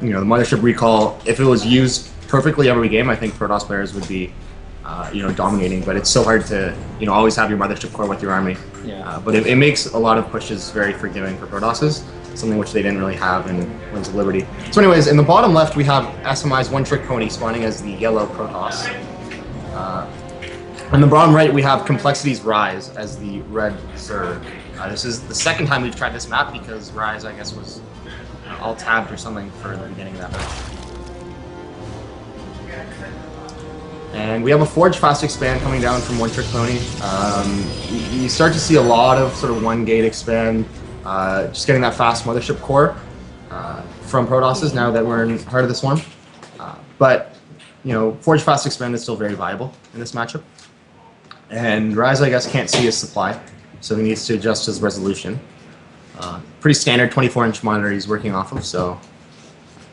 You know, the mothership recall, if it was used perfectly every game, I think Protoss players would be, you know, dominating. But it's so hard to, you know, always have your mothership core with your army. Yeah. But it makes a lot of pushes very forgiving for Protosses, something which they didn't really have in Wings of Liberty. So anyways, in the bottom left, we have SMI's OneTrickPony spawning as the yellow Protoss. On the bottom right, we have Complexity's Ryze as the red Zerg. This is the second time we've tried this map because Ryze, I guess, was all tabbed or something for the beginning of that match. And we have a Forge Fast Expand coming down from OneTrickPony. You start to see a lot of sort of one gate expand, just getting that fast mothership core from Protosses now that we're in heart of this one. But, you know, Forge Fast Expand is still very viable in this matchup. And Ryze, I guess, can't see his supply, so he needs to adjust his resolution. Pretty standard 24-inch monitor he's working off of, so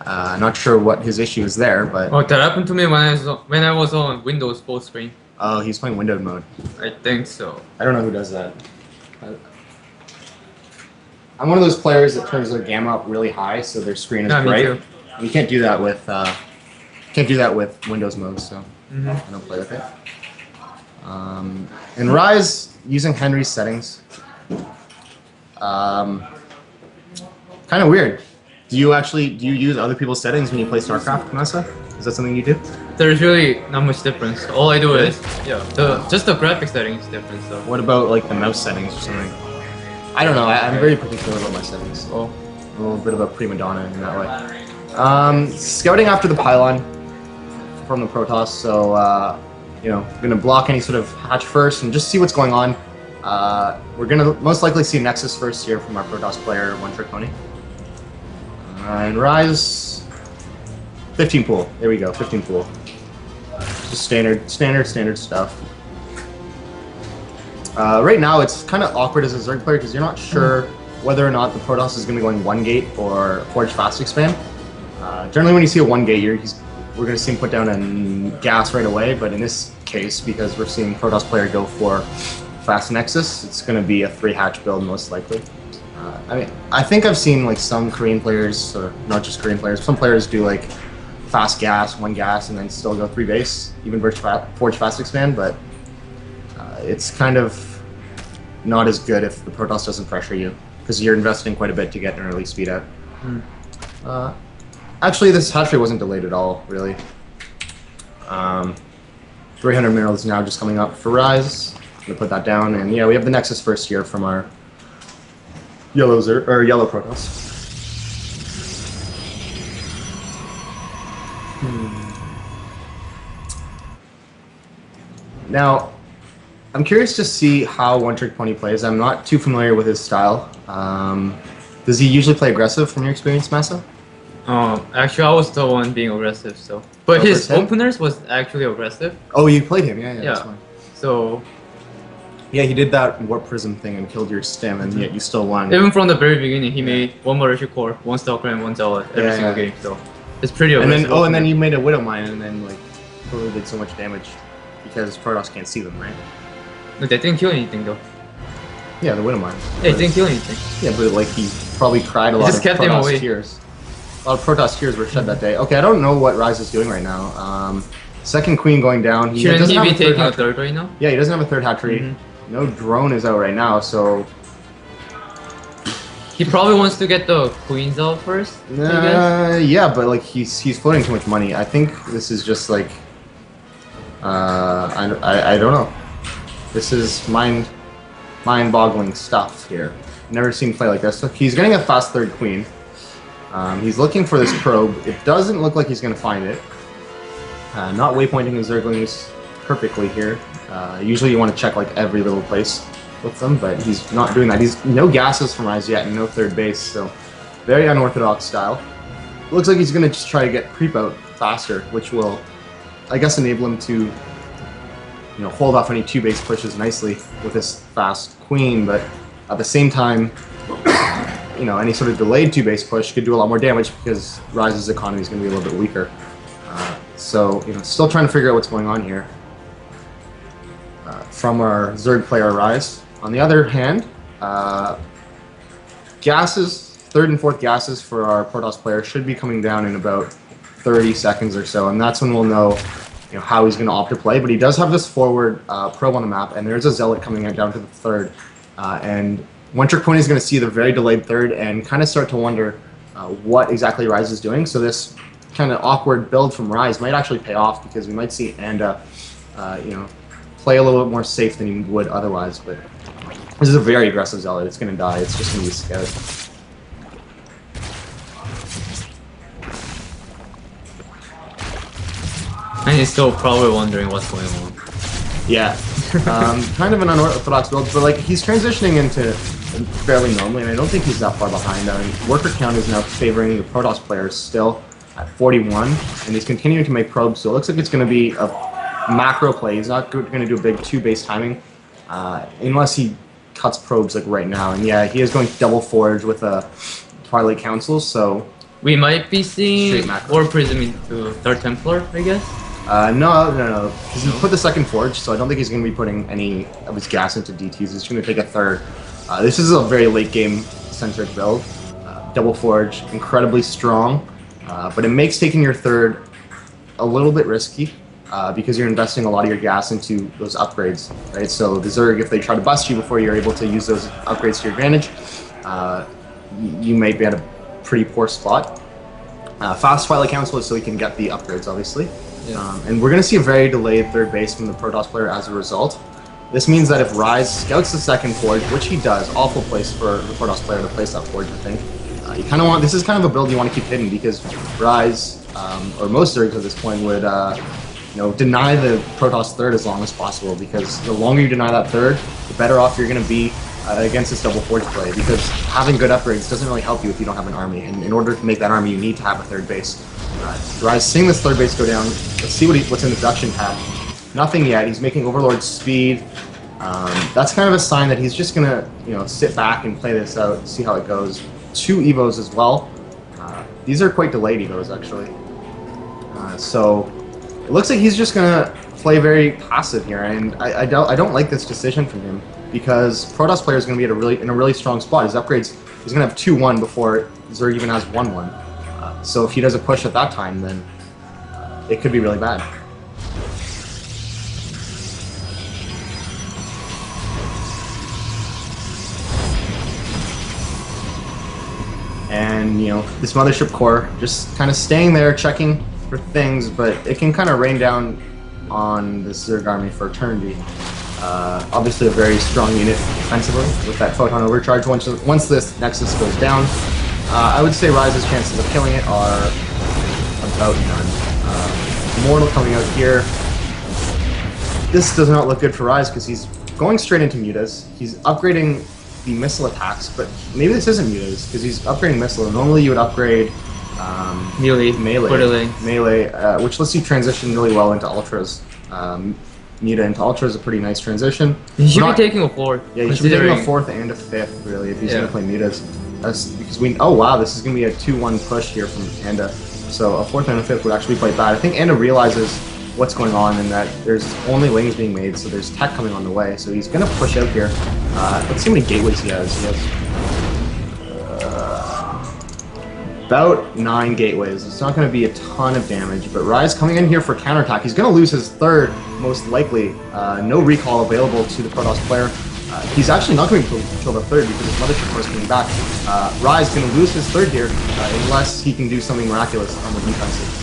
not sure what his issue is there, but... Oh, that happened to me when I was on Windows full screen. Oh, he's playing windowed mode. I think so. I don't know who does that. I'm one of those players that turns their gamma up really high so their screen is bright. And you can't do that with Windows mode, so I don't play with it. And Ryze using Henry's settings. Kind of weird. Do you use other people's settings when you play StarCraft, Vanessa? Is that something you do? There's really not much difference. All I do is just the graphics setting is different. So what about like the mouse settings or something? I don't know. I'm very particular about my settings. Oh, a little bit of a prima donna in that way. Scouting after the pylon from the Protoss, so you know, we're gonna block any sort of hatch first and just see what's going on. We're gonna most likely see Nexus first here from our Protoss player, OneTrickPony. And Ryze, 15 pool. There we go, 15 pool. Just standard stuff. Right now, it's kind of awkward as a Zerg player because you're not sure whether or not the Protoss is going to be going one gate or Forge Fast Expand. Generally, when you see a one gate, we're going to see him put down a gas right away. But in this case, because we're seeing Protoss player go for Fast Nexus, it's going to be a 3-hatch build most likely. I mean, I think I've seen like some Korean players, or not just Korean players, some players do like fast gas, one gas, and then still go 3 base, even Forge Fast Expand, but it's kind of not as good if the Protoss doesn't pressure you, because you're investing quite a bit to get an early speed out. Actually, this hatch rate wasn't delayed at all, really. 300 minerals now just coming up for Ryze. I'm gonna put that down, and yeah, we have the Nexus first here from our yellow Protoss. Now, I'm curious to see how OneTrickPony plays. I'm not too familiar with his style. Does he usually play aggressive from your experience, Massa? Actually, I was the one being aggressive, so. But his openers was actually aggressive. Oh, you played him, yeah. That's fine. So. Yeah, he did that warp prism thing and killed your stem, and yet you still won. Even from the very beginning, he made one Mothership Core, one Stalker, and one Zealot every single game. So it's pretty aggressive. And then you made a Widow Mine, and then like totally did so much damage because Protoss can't see them, right? No, they didn't kill anything though. Yeah, the Widow Mine. They didn't kill anything. Yeah, but like he probably cried a lot of Protoss tears. A lot of Protoss tears were shed that day. Okay, I don't know what Ryze is doing right now. Second Queen going down. Shouldn't he be taking a third right now? Yeah, he doesn't have a third hatchery. No drone is out right now, so... He probably wants to get the queens out first, I guess. Yeah, but like he's floating too much money. I think this is just like... I don't know. This is mind-boggling stuff here. Never seen him play like this. So he's getting a fast third queen. He's looking for this probe. It doesn't look like he's going to find it. Not waypointing his Zerglings perfectly here. Usually you want to check like every little place with them, but he's not doing that. He's no gases from Ryze yet and no third base, so very unorthodox style. Looks like he's going to just try to get creep out faster, which will, I guess, enable him to, you know, hold off any 2-base pushes nicely with this fast queen, but at the same time, you know, any sort of delayed 2-base push could do a lot more damage because Ryze's economy is going to be a little bit weaker. So, you know, still trying to figure out what's going on here from our Zerg player Ryze. On the other hand, gases third and fourth gases for our Protoss player should be coming down in about 30 seconds or so, and that's when we'll know, how he's going to opt to play. But he does have this forward probe on the map, and there's a Zealot coming down to the third. And OneTrickPony is going to see the very delayed third and kind of start to wonder what exactly Ryze is doing. So this kind of awkward build from Ryze might actually pay off, because we might see Anda, play a little bit more safe than he would otherwise. But this is a very aggressive Zealot. It's going to die. It's just going to be scared. And he's still probably wondering what's going on. Yeah, kind of an unorthodox build, but like he's transitioning into fairly normally, and I don't think he's that far behind. Worker count is now favoring the Protoss players still at 41, and he's continuing to make probes, so it looks like it's going to be a macro play. He's not going to do a big 2-base timing, unless he cuts probes like right now. And yeah, he is going double forge with a Twilight Council, so we might be seeing War Prism into Third Templar, I guess. No. Because he put the second forge, so I don't think he's going to be putting any of his gas into DTs. He's just going to take a third. This is a very late game centric build. Double forge, incredibly strong, but it makes taking your third a little bit risky because you're investing a lot of your gas into those upgrades, right? So the Zerg, if they try to bust you before you're able to use those upgrades to your advantage, you may be at a pretty poor spot. Fast Twilight Council is so he can get the upgrades, obviously. Yeah. And we're going to see a very delayed third base from the Protoss player as a result. This means that if Ryze scouts the second forge, which he does, awful place for the Protoss player to place that forge, I think. You kind of want, this is kind of a build you want to keep hidden, because Ryze, or most Zergs at this point, would deny the Protoss third as long as possible, because the longer you deny that third, the better off you're going to be against this double forge play, because having good upgrades doesn't really help you if you don't have an army, and in order to make that army you need to have a third base. Ryze seeing this third base go down, let's see what's in the production tab. Nothing yet. He's making Overlord speed. That's kind of a sign that he's just gonna sit back and play this out, see how it goes. 2 Evos as well. These are quite delayed Evos actually. So it looks like he's just gonna play very passive here, and I don't like this decision from him, because Protoss player is going to be in a really strong spot. His upgrades, he's going to have 2-1 before Zerg even has 1-1. So if he does a push at that time, then it could be really bad. And this Mothership core just kind of staying there, checking for things, but it can kind of rain down on this Zerg army for eternity. Obviously a very strong unit defensively with that Photon Overcharge. Once this Nexus goes down, I would say Ryze's chances of killing it are about none. Mortal coming out here. This does not look good for Ryze, because he's going straight into mutas. He's upgrading the missile attacks, but maybe this isn't mutas, because he's upgrading missile. Normally you would upgrade melee, which lets you transition really well into ultras. Muta into Ultra is a pretty nice transition. He should be taking a 4th. Yeah, he should be taking a 4th and a 5th, really, if he's going to play Mutas. Because oh wow, this is going to be a 2-1 push here from Anda. So a 4th and a 5th would actually be quite bad. I think Anda realizes what's going on, and that there's only lanes being made, so there's tech coming on the way. So he's going to push out here. Let's see how many gateways he has. He has about 9 gateways. It's not going to be a ton of damage, but Ryze coming in here for counterattack. He's going to lose his third, most likely. No recall available to the Protoss player. He's actually not going to kill the third, because his Mothership Core is coming back. Ryze going to lose his third here, unless he can do something miraculous on the defensive.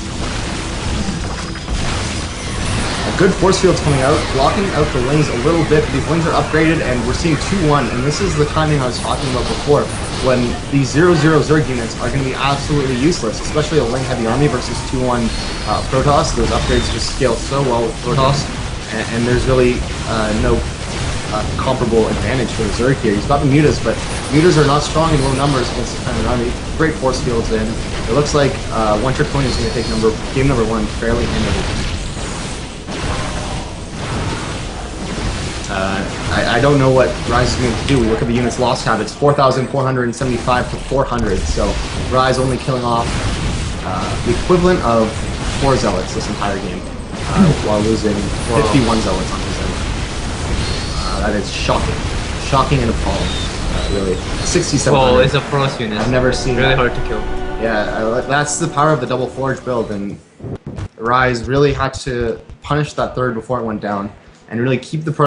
Good force fields coming out, blocking out the wings a little bit. These wings are upgraded, and we're seeing 2-1, and this is the timing I was talking about before, when these 0-0 Zerg units are going to be absolutely useless, especially a wing-heavy army versus 2-1 Protoss. Those upgrades just scale so well with Protoss, and there's really no comparable advantage for the Zerg here. He's got the mutas, but mutas are not strong in low numbers against this kind of army. Great force fields in. It looks like OneTrickPony is going to take game number 1 fairly handily. I don't know what Ryze is going to do. We look at the units lost tab, it's 4,475 to 400, so Ryze only killing off the equivalent of 4 Zealots this entire game, while losing 51 Zealots on his end. That is shocking. Shocking and appalling. Really, 67. Well, it's a frost unit. I've never seen Really that. hard to kill. Yeah, that's the power of the double forge build, and Ryze really had to punish that third before it went down, and really keep the